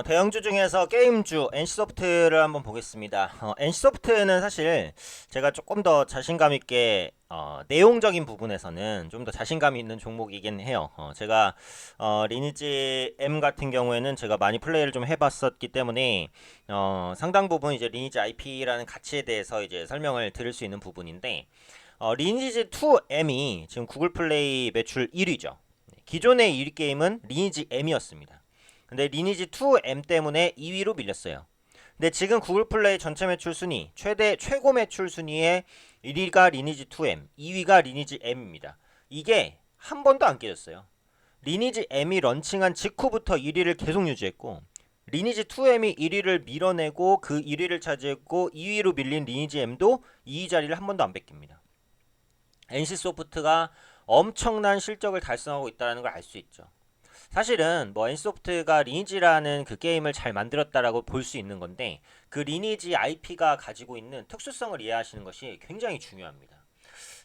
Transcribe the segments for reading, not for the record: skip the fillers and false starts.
대형주 중에서 게임주 NC소프트를 한번 보겠습니다. NC소프트는 사실 제가 조금 더 자신감 있게 내용적인 부분에서는 좀 더 자신감 있는 종목이긴 해요. 제가 리니지 M 같은 경우에는 제가 많이 플레이를 좀 해봤었기 때문에 상당 부분 이제 리니지 IP라는 가치에 대해서 이제 설명을 드릴 수 있는 부분인데 리니지 2M이 지금 구글 플레이 매출 1위죠. 기존의 1위 게임은 리니지 M이었습니다. 근데 리니지 2M 때문에 2위로 밀렸어요. 근데 지금 구글 플레이 전체 매출 순위 최고 매출 순위의 1위가 리니지 2M, 2위가 리니지 M입니다. 이게 한 번도 안 깨졌어요. 리니지 M이 런칭한 직후부터 1위를 계속 유지했고 리니지 2M이 1위를 밀어내고 그 1위를 차지했고 2위로 밀린 리니지 M도 2위 자리를 한 번도 안 뺏깁니다. NC소프트가 엄청난 실적을 달성하고 있다는 걸 알 수 있죠. 사실은 뭐 NC소프트가 리니지라는 그 게임을 잘 만들었다라고 볼 수 있는 건데 그 리니지 IP가 가지고 있는 특수성을 이해하시는 것이 굉장히 중요합니다.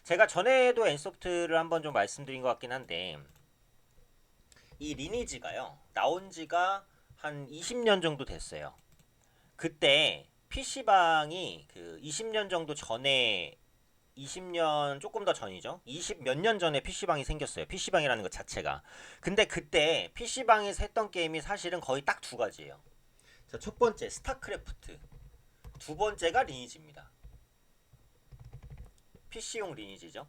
제가 전에도 NC소프트를 한번 좀 말씀드린 것 같긴 한데 이 리니지가요 나온 지가 한 20년 정도 됐어요. 그때 PC방이 그 20년 정도 전에 20년 조금 더 전이죠. 20 몇 년 전에 PC방이 생겼어요. PC방이라는 것 자체가. 근데 그때 PC방에서 했던 게임이 사실은 거의 딱 두 가지예요. 자, 첫 번째 스타크래프트. 두 번째가 리니지입니다. PC용 리니지죠.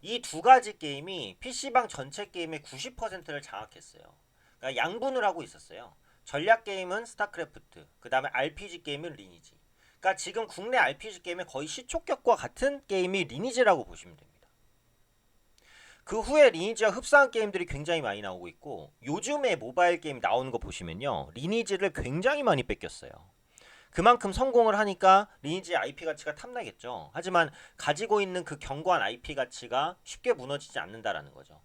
이 두 가지 게임이 PC방 전체 게임의 90%를 장악했어요. 그러니까 양분을 하고 있었어요. 전략 게임은 스타크래프트, 그 다음에 RPG 게임은 리니지. 그러니까 지금 국내 RPG 게임의 거의 시초격과 같은 게임이 리니지라고 보시면 됩니다. 그 후에 리니지와 흡사한 게임들이 굉장히 많이 나오고 있고 요즘에 모바일 게임 나오는 거 보시면요. 리니지를 굉장히 많이 뺏겼어요. 그만큼 성공을 하니까 리니지 IP 가치가 탐나겠죠. 하지만 가지고 있는 그 견고한 IP 가치가 쉽게 무너지지 않는다라는 거죠.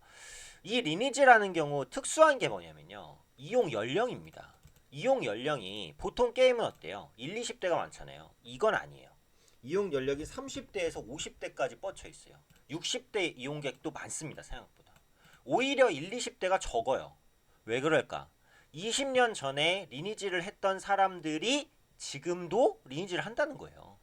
이 리니지라는 경우 특수한 게 뭐냐면요. 이용 연령입니다. 이용 연령이 보통 게임은 어때요? 1, 20대가 많잖아요. 이건 아니에요. 이용 연령이 30대에서 50대까지 뻗쳐 있어요. 60대 이용객도 많습니다. 생각보다. 오히려 1, 20대가 적어요. 왜 그럴까? 20년 전에 리니지를 했던 사람들이 지금도 리니지를 한다는 거예요.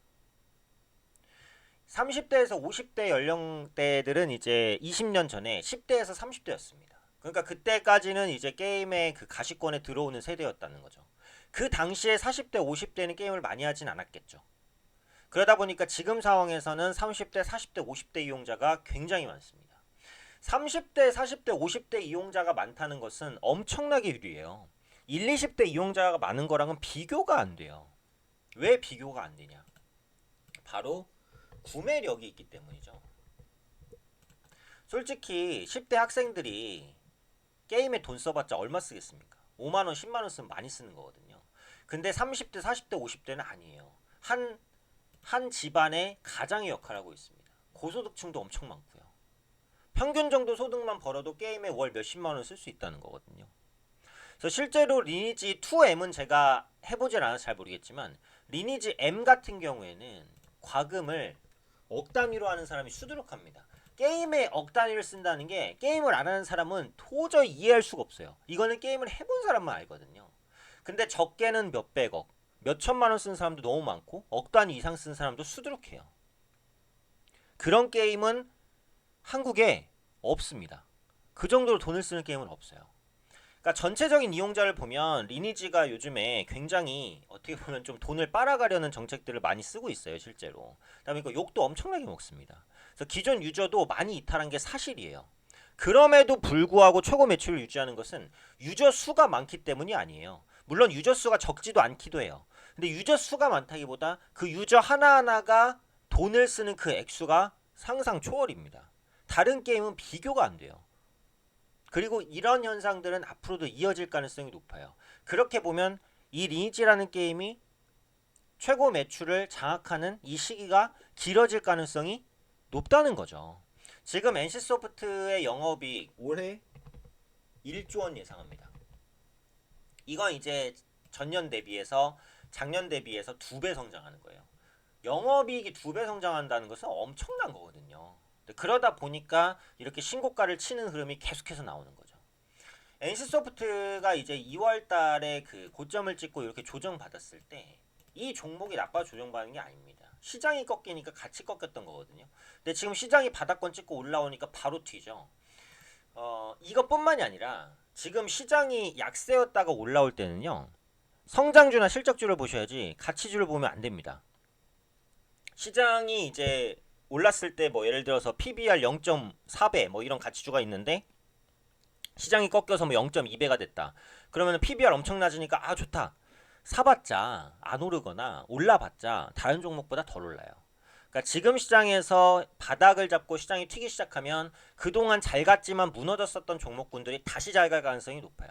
30대에서 50대 연령대들은 이제 20년 전에 10대에서 30대였습니다. 그러니까 그때까지는 이제 게임의 그 가시권에 들어오는 세대였다는 거죠. 그 당시에 40대, 50대는 게임을 많이 하진 않았겠죠. 그러다 보니까 지금 상황에서는 30대, 40대, 50대 이용자가 굉장히 많습니다. 30대, 40대, 50대 이용자가 많다는 것은 엄청나게 유리해요. 1, 20대 이용자가 많은 거랑은 비교가 안 돼요. 왜 비교가 안 되냐? 바로 구매력이 있기 때문이죠. 솔직히 10대 학생들이 게임에 돈 써봤자 얼마 쓰겠습니까? 5만원, 10만원 쓰면 많이 쓰는 거거든요. 근데 30대, 40대, 50대는 아니에요. 한 집안의 가장의 역할을 하고 있습니다. 고소득층도 엄청 많고요. 평균 정도 소득만 벌어도 게임에 월 몇십만원 쓸 수 있다는 거거든요. 그래서 실제로 리니지 2M은 제가 해보질 않아서 잘 모르겠지만 리니지 M 같은 경우에는 과금을 억 단위로 하는 사람이 수두룩합니다. 게임에 억 단위를 쓴다는 게 게임을 안 하는 사람은 도저히 이해할 수가 없어요. 이거는 게임을 해본 사람만 알거든요. 근데 적게는 몇백억, 몇천만 원 쓴 사람도 너무 많고 억 단위 이상 쓴 사람도 수두룩해요. 그런 게임은 한국에 없습니다. 그 정도로 돈을 쓰는 게임은 없어요. 그러니까 전체적인 이용자를 보면 리니지가 요즘에 굉장히 어떻게 보면 좀 돈을 빨아가려는 정책들을 많이 쓰고 있어요, 실제로. 그다음에 이거 욕도 엄청나게 먹습니다. 그래서 기존 유저도 많이 이탈한 게 사실이에요. 그럼에도 불구하고 최고 매출을 유지하는 것은 유저 수가 많기 때문이 아니에요. 물론 유저 수가 적지도 않기도 해요. 근데 유저 수가 많다기보다 그 유저 하나하나가 돈을 쓰는 그 액수가 상상 초월입니다. 다른 게임은 비교가 안 돼요. 그리고 이런 현상들은 앞으로도 이어질 가능성이 높아요. 그렇게 보면 이 리니지라는 게임이 최고 매출을 장악하는 이 시기가 길어질 가능성이 높다는 거죠. 지금 NC소프트의 영업이익 올해 1조 원 예상합니다. 이건 이제 전년 대비해서 작년 대비해서 2배 성장하는 거예요. 영업이익이 2배 성장한다는 것은 엄청난 거거든요. 그러다 보니까 이렇게 신고가를 치는 흐름이 계속해서 나오는 거죠. NC소프트가 이제 2월 달에 그 고점을 찍고 이렇게 조정받았을 때 이 종목이 나빠 조정받는 게 아닙니다. 시장이 꺾이니까 같이 꺾였던 거거든요. 근데 지금 시장이 바닥권 찍고 올라오니까 바로 튀죠. 이것뿐만이 아니라 지금 시장이 약세였다가 올라올 때는요. 성장주나 실적주를 보셔야지 가치주를 보면 안 됩니다. 시장이 이제 올랐을 때 뭐 예를 들어서 PBR 0.4배 뭐 이런 가치주가 있는데 시장이 꺾여서 뭐 0.2배가 됐다. 그러면 PBR 엄청 낮으니까 아 좋다. 사봤자 안 오르거나 올라봤자 다른 종목보다 덜 올라요. 그러니까 지금 시장에서 바닥을 잡고 시장이 튀기 시작하면 그동안 잘 갔지만 무너졌었던 종목군들이 다시 잘 갈 가능성이 높아요.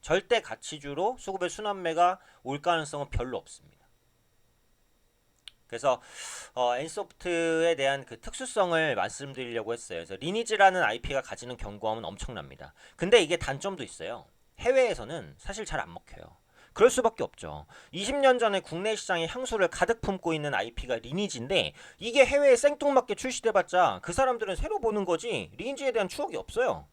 절대 가치주로 수급의 순환매가 올 가능성은 별로 없습니다. 그래서 NC소프트에 대한 그 특수성을 말씀드리려고 했어요. 그래서 리니지라는 IP가 가지는 경고함은 엄청납니다. 근데 이게 단점도 있어요. 해외에서는 사실 잘 안 먹혀요. 그럴 수밖에 없죠. 20년 전에 국내 시장에 향수를 가득 품고 있는 IP가 리니지인데 이게 해외에 생뚱맞게 출시돼봤자 그 사람들은 새로 보는 거지 리니지에 대한 추억이 없어요.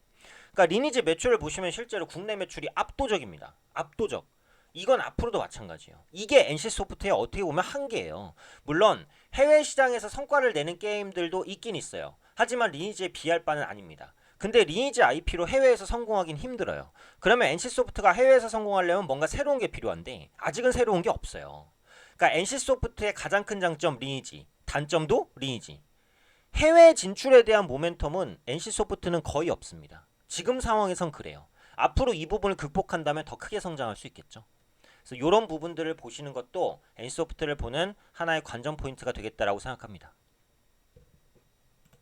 그러니까 리니지 매출을 보시면 실제로 국내 매출이 압도적입니다. 압도적. 이건 앞으로도 마찬가지예요. 이게 NC소프트의 어떻게 보면 한계예요. 물론 해외 시장에서 성과를 내는 게임들도 있긴 있어요. 하지만 리니지에 비할 바는 아닙니다. 근데 리니지 IP로 해외에서 성공하긴 힘들어요. 그러면 NC소프트가 해외에서 성공하려면 뭔가 새로운 게 필요한데 아직은 새로운 게 없어요. 그러니까 NC소프트의 가장 큰 장점 리니지, 단점도 리니지. 해외 진출에 대한 모멘텀은 NC소프트는 거의 없습니다. 지금 상황에선 그래요. 앞으로 이 부분을 극복한다면 더 크게 성장할 수 있겠죠. 그래서 이런 부분들을 보시는 것도 NC소프트를 보는 하나의 관전 포인트가 되겠다라고 생각합니다.